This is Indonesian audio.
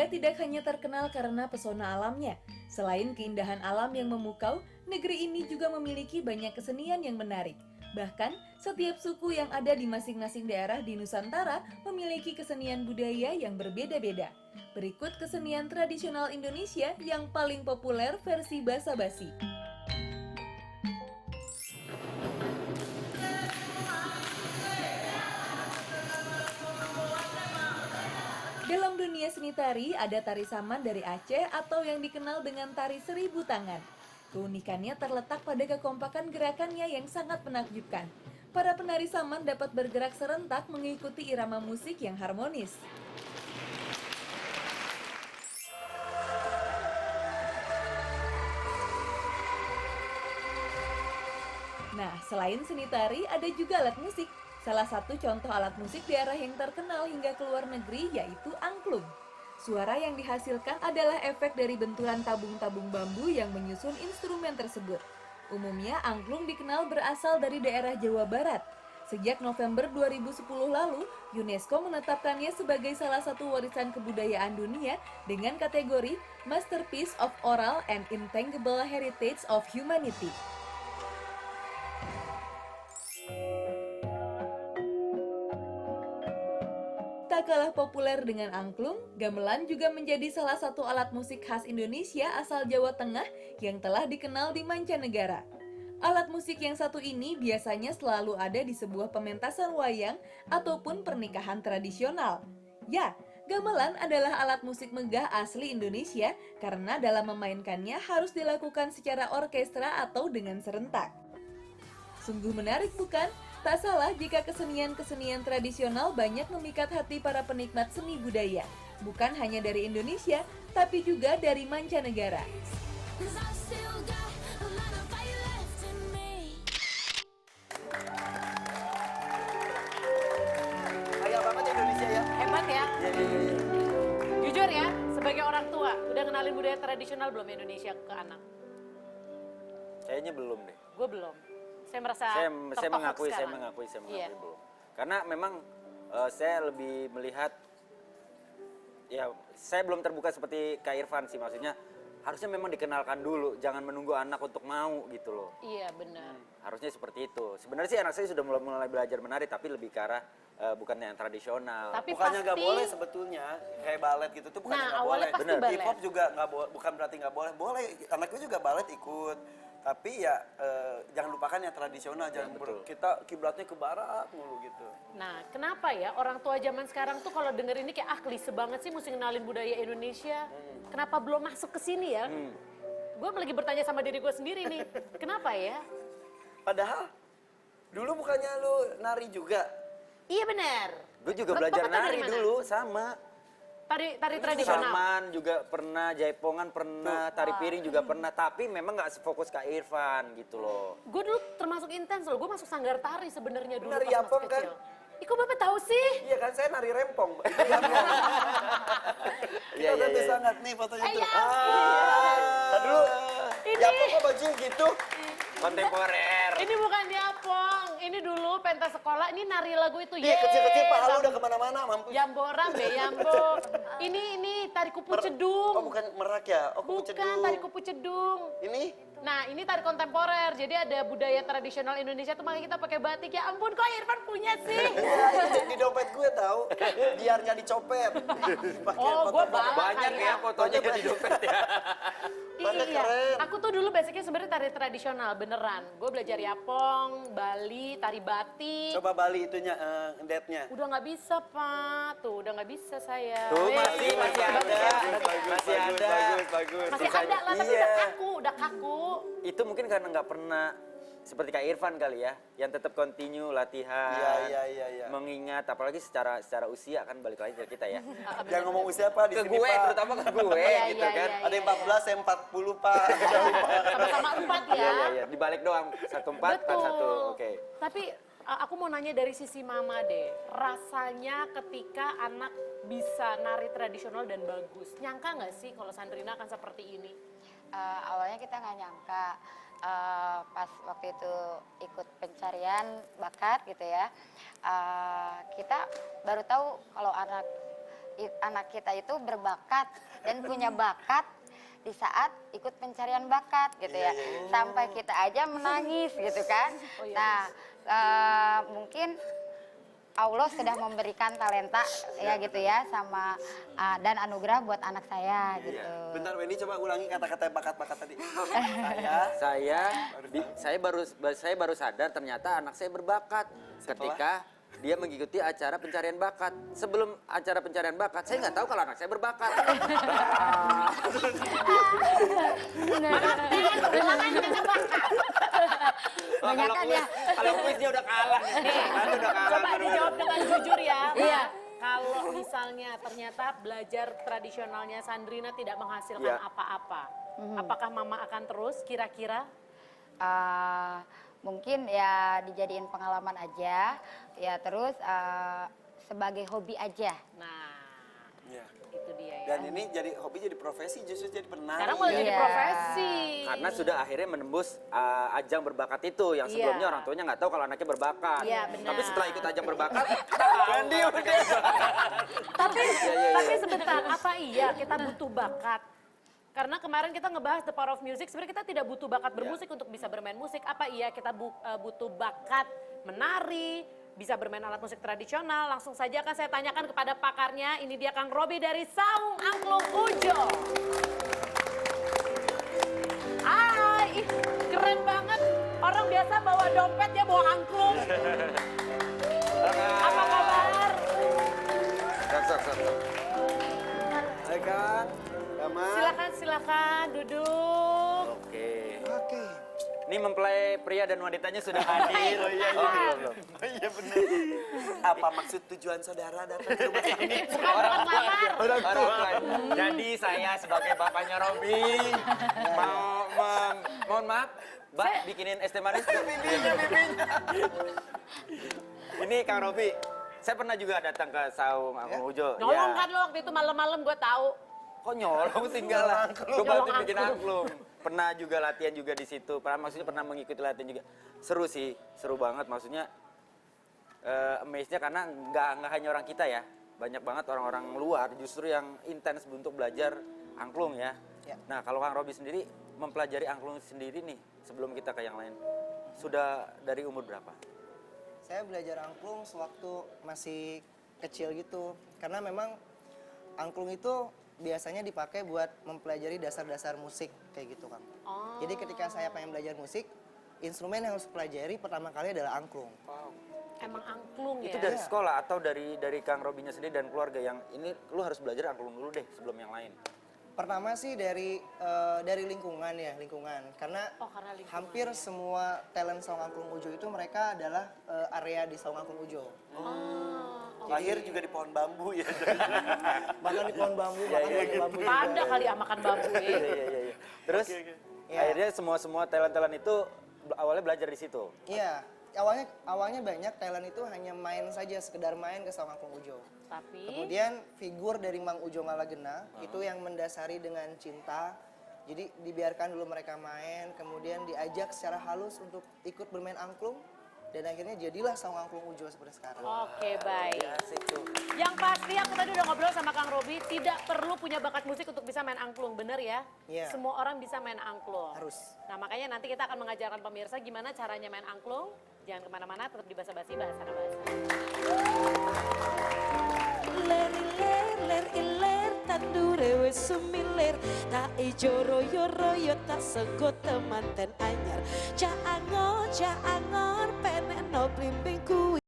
Budaya tidak hanya terkenal karena pesona alamnya. Selain keindahan alam yang memukau, negeri ini juga memiliki banyak kesenian yang menarik. Bahkan, setiap suku yang ada di masing-masing daerah di Nusantara memiliki kesenian budaya yang berbeda-beda. Berikut kesenian tradisional Indonesia yang paling populer versi basa-basi. Dalam dunia seni tari, ada tari saman dari Aceh atau yang dikenal dengan tari seribu tangan. Keunikannya terletak pada kekompakan gerakannya yang sangat menakjubkan. Para penari saman dapat bergerak serentak mengikuti irama musik yang harmonis. Nah, selain seni tari, ada juga alat musik. Salah satu contoh alat musik daerah yang terkenal hingga ke luar negeri yaitu angklung. Suara yang dihasilkan adalah efek dari benturan tabung-tabung bambu yang menyusun instrumen tersebut. Umumnya, angklung dikenal berasal dari daerah Jawa Barat. Sejak November 2010 lalu, UNESCO menetapkannya sebagai salah satu warisan kebudayaan dunia dengan kategori Masterpiece of Oral and Intangible Heritage of Humanity. Tak kalah populer dengan angklung, gamelan juga menjadi salah satu alat musik khas Indonesia asal Jawa Tengah yang telah dikenal di mancanegara. Alat musik yang satu ini biasanya selalu ada di sebuah pementasan wayang ataupun pernikahan tradisional. Ya, gamelan adalah alat musik megah asli Indonesia karena dalam memainkannya harus dilakukan secara orkestra atau dengan serentak. Sungguh menarik bukan? Tak salah jika kesenian-kesenian tradisional banyak memikat hati para penikmat seni budaya. Bukan hanya dari Indonesia, tapi juga dari mancanegara. Kaya banget Indonesia ya. Hebat ya. Iya. Jujur ya, sebagai orang tua, udah kenalin budaya tradisional belum Indonesia ke anak? Kayaknya belum deh. Gue belum. Saya merasa Saya tertohok mengakui sekarang. Iya. belum. Karena memang saya lebih melihat, ya saya belum terbuka seperti Kak Irfan sih, maksudnya harusnya memang dikenalkan dulu, jangan menunggu anak untuk mau gitu loh. Iya benar. Harusnya seperti itu. Sebenarnya sih anak saya sudah mulai belajar menari, tapi lebih ke arah bukan yang tradisional. Tapi Bukannya nggak pasti- boleh sebetulnya, kayak balet gitu tuh bukannya Nah, nggak awalnya boleh. pasti Bener. balet. Hip hop juga nggak boleh, bukan berarti nggak boleh. Boleh, anakku juga balet ikut. Tapi ya jangan lupakan yang tradisional, jangan betul. kita kiblatnya ke barat mulu gitu. Nah, kenapa ya orang tua zaman sekarang tuh kalau denger ini kayak klise banget sih mesti kenalin budaya Indonesia. Kenapa belum masuk ke sini ya? Gue lagi bertanya sama diri gue sendiri nih. Kenapa ya? Padahal dulu bukannya lu nari juga. Iya benar. Gue juga Bapak belajar tahu dari nari mana? dulu sama. Tari tradisional. Sarman juga pernah, jaipongan pernah, tari piring juga pernah. Tapi memang nggak sefokus Kak Irfan gitu loh. Gue dulu termasuk intens loh. Gue masuk sanggar tari sebenarnya dulu Nari pas masih Yapong kan? kecil. Ih, kok Bapak tahu sih? Iya kan saya nari rempong. Iya, Kita tentu iya. sangat nih fotonya tuh. Iya. Tadi dulu. Ini. Yapong kok baju gitu? Kontemporer. Ini bukan Yapong. Ini dulu pentas sekolah. Ini nari lagu itu. Iya kecil-kecil paha lu Sam- udah kemana-mana mampus. Jamboram deh, Yambo. Ini tari kupu cedung. Oh bukan merak ya? Oh kupu Bukan, cedung. tari kupu cedung. Ini? Nah, ini tari kontemporer. Jadi ada budaya tradisional Indonesia tuh makanya kita pakai batik. Ya ampun, kok Irfan punya sih? Iya, itu di dompet gue tahu. Biar nggak dicopet. Pakai Oh, gue foto-foto. bawa Banyak kayak. ya fotonya di dompet ya. Pada Iya, keren. aku tuh dulu basicnya sebenarnya tari tradisional beneran. Gue belajar Yapong, Bali, tari batik. Coba Bali itunya, date-nya. Udah nggak bisa Pak, tuh udah nggak bisa saya. Tuh masih ada. Masih ada. bagus. Masih ada lah, tapi Iya. udah kaku. Itu mungkin karena nggak pernah seperti Kak Irfan kali ya, yang tetap continue latihan, Iya. mengingat, apalagi secara usia kan balik lagi ke kita ya. Jangan ngomong usia Pak di Ke sini gue, Pak. terutama ke gue Iya, gitu iya, kan. iya. Ada yang 14, yang 40 Pak. Sama-sama 4 ya. Iya, dibalik doang, 14, 41, oke. Tapi aku mau nanya dari sisi mama deh, rasanya ketika anak bisa nari tradisional dan bagus, nyangka nggak sih kalau Sandrina akan seperti ini? Awalnya kita nggak nyangka pas waktu itu ikut pencarian bakat gitu ya, kita baru tahu kalau anak anak kita itu berbakat dan punya bakat di saat ikut pencarian bakat gitu ya. Sampai kita aja menangis gitu kan. Nah, mungkin Allah sudah memberikan talenta ya gitu ya sama dan anugerah buat anak saya gitu. Bentar Wendy coba ulangi kata-kata bakat-bakat tadi. Saya baru sadar ternyata anak saya berbakat ketika dia mengikuti acara pencarian bakat. Sebelum acara pencarian bakat, saya nggak tahu kalau anak saya berbakat. Kalau kuis dia udah kalah. Coba dijawab dengan jujur ya. Iya. Kalau misalnya ternyata belajar tradisionalnya Sandrina tidak menghasilkan apa-apa, apakah Mama akan terus kira-kira? Mungkin ya dijadiin pengalaman aja, ya terus sebagai hobi aja. Nah, Iya. itu dia ya. Dan ini jadi hobi, jadi profesi, justru jadi penari. Sekarang mau jadi Iya. profesi. Karena sudah akhirnya menembus ajang berbakat itu yang sebelumnya orang tuanya nggak tahu kalau anaknya berbakat. Iya, benar. Tapi setelah ikut ajang berbakat, tahu dia udah. Tapi sebentar, apa iya kita butuh bakat? Karena kemarin kita ngebahas The Power of Music, sebenarnya kita tidak butuh bakat bermusik untuk bisa bermain musik. Apa iya kita butuh bakat menari, bisa bermain alat musik tradisional? Langsung saja akan saya tanyakan kepada pakarnya. Ini dia Kang Robi dari Saung Angklung Ujo. Ih, keren banget. Orang biasa bawa dompet, dia bawa angklung. Apa kabar? Sok. Hai Kang, Damar. Silakan duduk. Oke. Oke. Ini mempelai pria dan wanitanya sudah hadir. Oh iya, Oh, belum. Oh iya benar. Apa maksud tujuan saudara datang ke rumah kami? Bukan lamar. Orang tua. Jadi saya sebagai bapaknya Robi mohon maaf, Mbak bikinin es teh manis. Ini Kang Robi, saya pernah juga datang ke Saung Angklung Ujo. Nolong kan lo waktu itu malam-malam gue tahu. Kok nyolong sih enggak lah. Gue Nyolong pasti bikin angklung. angklung. Pernah juga latihan juga di situ. Maksudnya pernah mengikuti latihan juga. Seru sih, seru banget. Maksudnya amaze-nya karena nggak hanya orang kita ya. Banyak banget orang-orang luar justru yang intens untuk belajar angklung ya. Nah kalau Kang Robi sendiri mempelajari angklung sendiri nih sebelum kita ke yang lain. Sudah dari umur berapa? Saya belajar angklung sewaktu masih kecil gitu. Karena memang angklung itu biasanya dipakai buat mempelajari dasar-dasar musik kayak gitu, Kang. Oh. Jadi ketika saya pengen belajar musik, instrumen yang harus pelajari pertama kali adalah angklung. Emang angklung ya? Itu dari sekolah atau dari Kang Robinya sendiri dan keluarga yang ini lu harus belajar angklung dulu deh sebelum yang lain. Pertama sih dari lingkungan ya, lingkungan. Karena karena lingkungan, hampir semua talent Saung Angklung Ujo itu mereka adalah area di Saung Angklung Ujo. Lahir juga di pohon bambu ya. Bahkan di pohon bambu, bahkan di bambu juga. Ada kali makan bambu ya. Iya. Terus akhirnya semua talent itu awalnya belajar di situ. Iya, awalnya banyak talent itu hanya main saja, sekedar main ke Saung Angklung Ujo. Tapi Kemudian figur dari Mang Ujo Malagena itu yang mendasari dengan cinta. Jadi dibiarkan dulu mereka main, kemudian diajak secara halus untuk ikut bermain angklung. Dan akhirnya jadilah Saung Angklung Ujo seperti sekarang. oke, baik. Asik tuh. Yang pasti aku tadi udah ngobrol sama Kang Robi, tidak perlu punya bakat musik untuk bisa main angklung, bener ya? Iya. Semua orang bisa main angklung. Harus. Nah makanya nanti kita akan mengajarkan pemirsa gimana caranya main angklung. Jangan kemana-mana, tetap di Basa-Basi, Bahasa Basi. Ler ler iler tandure wis sumilir tak ijo royo royo tak sego temanten anyar ca angor peneno blimbing kuwi